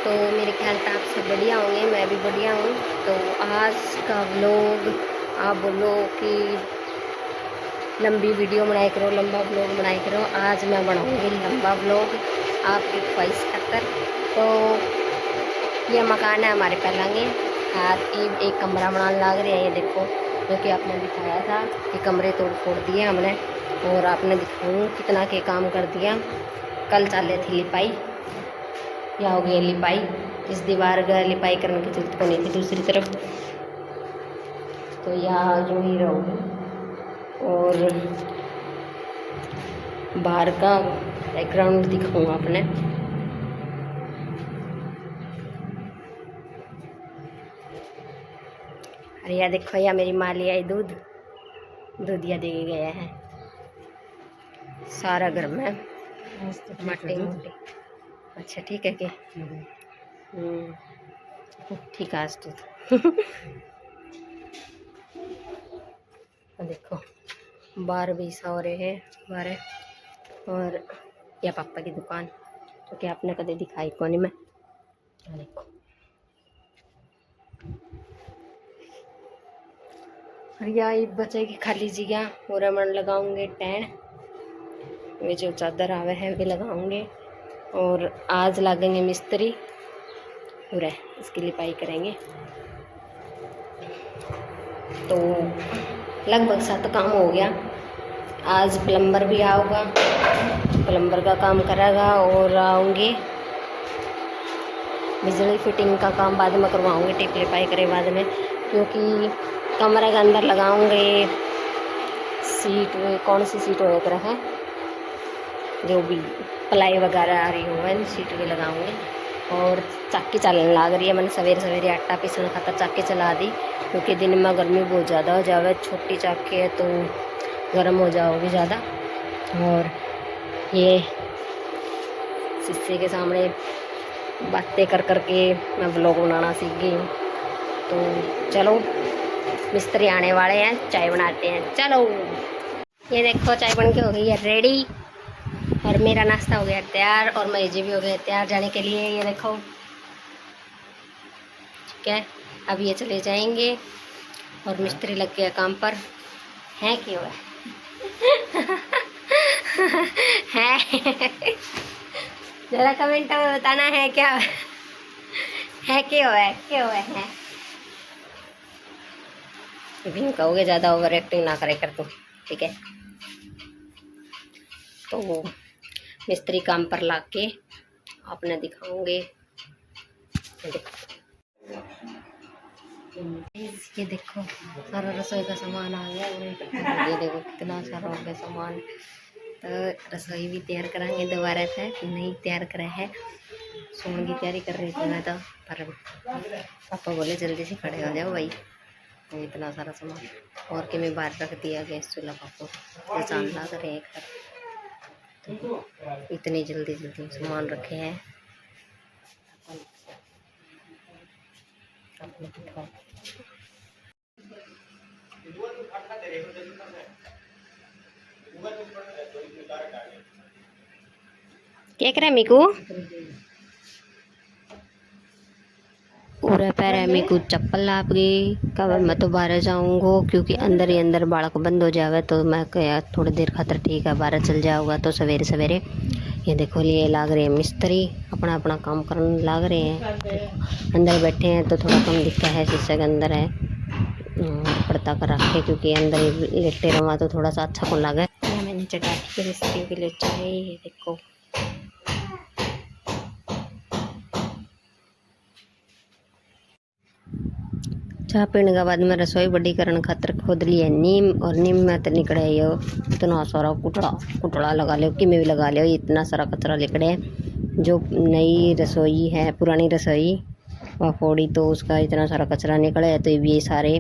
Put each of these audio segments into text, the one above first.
तो मेरे ख्याल से आप सब बढ़िया होंगे, मैं भी बढ़िया हूँ। तो आज का व्लॉग आप बोलो कि लंबी वीडियो बनाए करो, लंबा व्लॉग बनाए करो। आज मैं बनाऊँगी लंबा व्लॉग आपकी ख्वाहिश खातर। तो ये मकान है हमारे पहलांगे हाथ की एक कमरा बनाने लग रहे हैं। ये देखो जो कि आपने दिखाया था कि कमरे तोड़ फोड़ दिए हमने, और आपने दिखाऊँ कितना के काम कर दिया। कल चाले थी लिपाई, या हो गई लिपाई, इस दीवार का लिपाई करने की जरूरत बनी थी दूसरी तरफ, तो यहाँ जो ही रहोगे। और बाहर का बैकग्राउंड दिखाऊंगा अपने। अरे यार देखो, या मेरी माँ ले आई दूधिया दे के गया है। सारा घर में मट्टी मुट्टी। अच्छा ठीक है कि ठीक है आज तो देखो बाहर भी सा हो रहे हैं बाहर। और यह पापा की दुकान तो क्या आपने कदे दिखाई कौन में। देखो और यह बचेगी खाली जगह और मन लगाऊंगे टैन, वे जो चादर आवे है वे लगाऊंगे। और आज लगेंगे मिस्त्री पूरा, इसकी लिपाई करेंगे। तो लगभग सा तो काम हो गया। आज प्लम्बर भी आऊँगा, प्लम्बर का काम करेगा। और आऊँगी बिजली फिटिंग का काम बाद में करवाऊँगी, टिप लिपाई करे बाद में, क्योंकि कमरे के अंदर लगाऊँगे सीट। कौन सी सीट हो कर है जो भी प्लाई वगैरह आ रही हो सीट भी लगाऊंगे। और चाकी चलने लग रही है, मैंने सवेरे सवेरे आटा पीसने खातर चाकी चला दी, क्योंकि दिन में गर्मी बहुत ज़्यादा हो जाए। छोटी चाकी है तो गर्म हो जाओगी ज़्यादा। और ये शीशे के सामने बातें कर कर के मैं व्लॉग बनाना सीख गई हूँ। तो चलो मिस्त्री आने वाले हैं, चाय बनाते हैं। चलो ये देखो चाय बन के हो गई है रेडी, और मेरा नाश्ता हो गया तैयार, और मेजे भी हो गए तैयार जाने के लिए। ये देखो ठीक है, अब ये चले जाएंगे और मिस्त्री लग गया काम पर। है क्यों है जरा कमेंट में बताना है क्या है क्यों है। भी कहोगे ज़्यादा ओवर एक्टिंग ना करे कर, तो ठीक है। तो मिस्त्री काम पर ला के आपने दिखाऊंगे। ये देखो सारा रसोई का सामान आ गया। ये देखो कितना सारा हो गया सामान। तो रसोई भी तैयार कराएंगे दोबारा से, नहीं तैयार करा है। सोने की तैयारी कर रही थी मैं तो, पर पापा बोले जल्दी से खड़े हो जाओ भाई, तो इतना सारा सामान और कि मैं बाहर रख दिया गैस चूल्हा। पापा जान लग रहे हैं तो इतनी जल्दी सामान रखे हैं। क्या कर रहा है मीकू? पूरा पैर है मीकू चप्पल लाप गई। कब मैं तो बाहर जाऊँगा, क्योंकि अंदर ही अंदर बालक बंद हो जावे। तो मैं क्या थोड़ी देर खातर ठीक है बाहर चल जाऊँगा। तो सवेरे सवेरे ये देखो लिए लाग रहे हैं मिस्त्री, अपना अपना काम करने लाग रहे हैं। अंदर बैठे हैं तो थोड़ा कम दिखता है, शीशे के अंदर है पर्दा कर रखे, क्योंकि अंदर ही लेटे रहा तो थोड़ा सा अच्छा कौन लगे। मैंने चढ़ा के मिस्त्री के लिए चाय। ये देखो चाह पीने के बाद में रसोई बड़ी करने खातर खोद लिया नीम, और नीम में तो निकले यो इतना सारा कुटड़ा लगा लो कि मैं भी लगा लियो। इतना सारा कचरा निकले। जो नई रसोई है, पुरानी रसोई वह फोड़ी, तो उसका इतना सारा कचरा निकले। तो ये सारे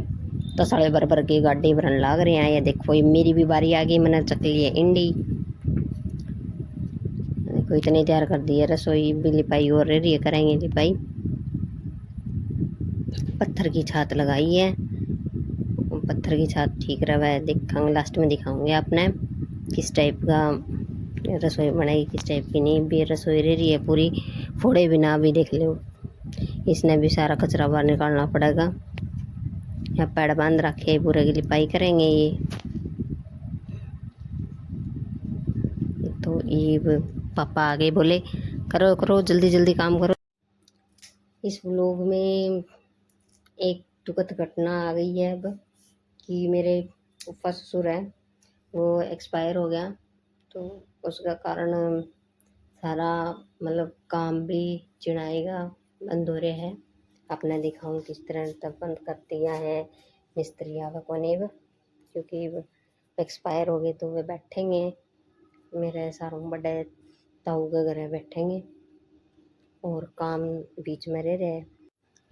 तसड़े भर के गाड्डी भरन लाग रहे हैं। ये देखो ये मेरी भी बारी आ गई, मैंने चक ली है इंडी। देखो इतनी तैयार कर दी है रसोई भी, लिपाई और रही है, करेंगे लिपाई। पत्थर की छात लगाई है, पत्थर की छात ठीक रहा है। दिखाऊंगे लास्ट में, दिखाऊंगे आपने किस टाइप का रसोई बनाई, किस टाइप की नहीं भी रसोई रही है पूरी। फोड़े बिना भी देख लो इसने भी सारा कचरा बाहर निकालना पड़ेगा। यहाँ पेड़ बांध रखे है, पूरे की लिपाई करेंगे ये। तो ये पापा आ गए, बोले करो करो जल्दी जल्दी काम करो। इस व्लॉग में एक दुखद घटना आ गई है अब, कि मेरे फूफा ससुर है वो एक्सपायर हो गया। तो उसका कारण सारा मतलब काम भी चिढ़ाएगा बंद हो रहे हैं। अपना दिखाऊँ किस तरह तब बंद कर दिया है मिस्त्री आवा कोने, क्योंकि एक्सपायर हो गए तो वे बैठेंगे मेरे सारों बड़े ताऊ के घर बैठेंगे, और काम बीच में रह रहे।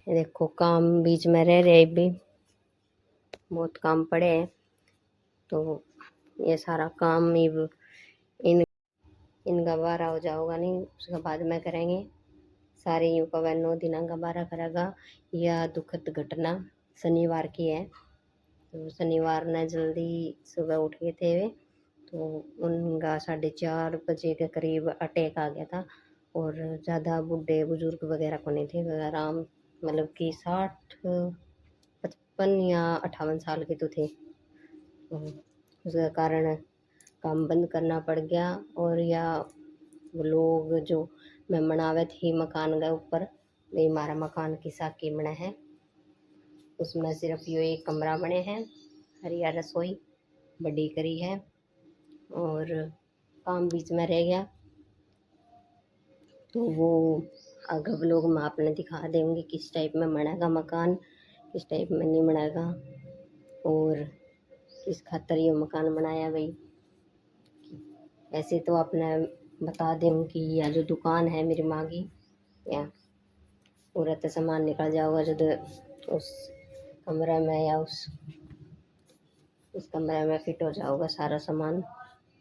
देखो काम बीच में रह रहे, भी बहुत काम पड़े हैं। तो ये सारा काम इनका बारह हो जाओगा नहीं, उसके बाद में करेंगे सारे यूँ का। वह 9 दिनों का बारह करेगा। यह दुखद घटना शनिवार की है। तो शनिवार ने जल्दी सुबह उठ गए थे वे, तो उनका 4:30 के करीब अटैक आ गया था। और ज़्यादा बूढ़े बुजुर्ग वगैरह को नहीं थे, वह आराम मतलब कि 55 या 58 साल के तो थे। तो उसके कारण काम बंद करना पड़ गया। और या वो लोग जो मेहमान आवे थे मकान के ऊपर, ये हमारा मकान की साकी बना है, उसमें सिर्फ यो एक कमरा बने हैं, हरिया रसोई बड़ी करी है, और काम बीच में रह गया। तो वो अगर लोग मैं आपने दिखा देंगे किस टाइप में बनेगा मकान, किस टाइप में नहीं बनेगा, और किस खातर ये मकान बनाया भाई। ऐसे तो आपने बता दें कि यह जो दुकान है मेरी माँ की, या पूरा तो सामान निकल जाओगा जब उस कमरे में या उस कमरे में फिट हो जाओगा सारा सामान,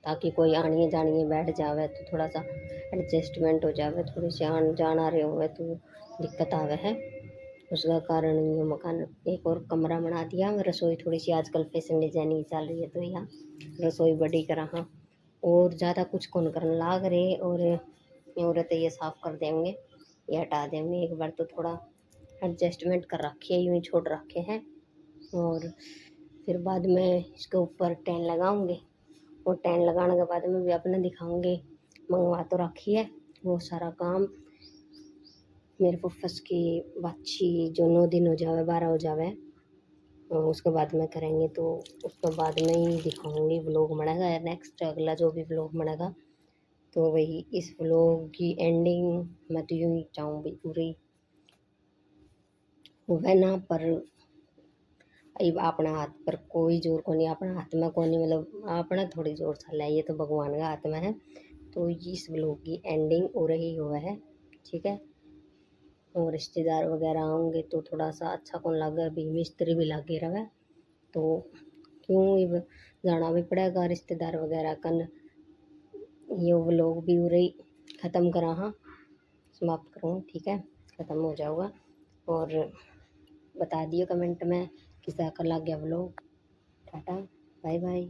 ताकि कोई आनिए जानिए बैठ जावे तो थोड़ा सा एडजस्टमेंट हो जावे, थोड़ी सी आन जान आ रहे हुए तो दिक्कत आवे है। उसका कारण ये मकान एक और कमरा बना दिया। रसोई थोड़ी सी आजकल फैशन डिजाइनिंग चल रही है, तो यहाँ रसोई बड़ी करा हाँ, और ज़्यादा कुछ कौन करने लाग रहे। और तो ये साफ़ कर देंगे, ये हटा देंगे एक बार, तो थोड़ा एडजस्टमेंट कर रखे है, यूँ ही छोड़ रखे हैं। और फिर बाद में इसके ऊपर टेन लगाऊंगे, और टेन लगाने के बाद में भी अपने दिखाऊंगे। मंगवा तो रखी है वो सारा काम, मेरे फुफ्फस की बच्ची जो 9 दिन हो जावे 12 हो जावे, और उसके बाद में करेंगे। तो उसके बाद में ही दिखाऊंगी व्लॉग बनेगा या नेक्स्ट अगला जो भी व्लॉग बनेगा। तो वही इस व्लॉग की एंडिंग मैं तो यूँ ही चाहूँ भी पूरी वह ना, पर अपना हाथ पर कोई जोर को नहीं, अपना हाथ में को नहीं, मतलब अपना थोड़ी जोर चल है, ये तो भगवान का हाथ में है। तो इस व्लॉग की एंडिंग हो रही हुआ है, ठीक है। और रिश्तेदार वगैरह आएंगे तो थोड़ा सा अच्छा कौन लगे, अभी मिस्त्री भी लगे रहे, तो क्यों अब जाना भी पड़ेगा रिश्तेदार वगैरह कन। ये व्लॉग भी हो रही ख़त्म करा हाँ, समाप्त करूँ, ठीक है, ख़त्म हो जाऊगा। और बता दियो कमेंट में किसा का लग गया व्लॉग। Tata bye bye.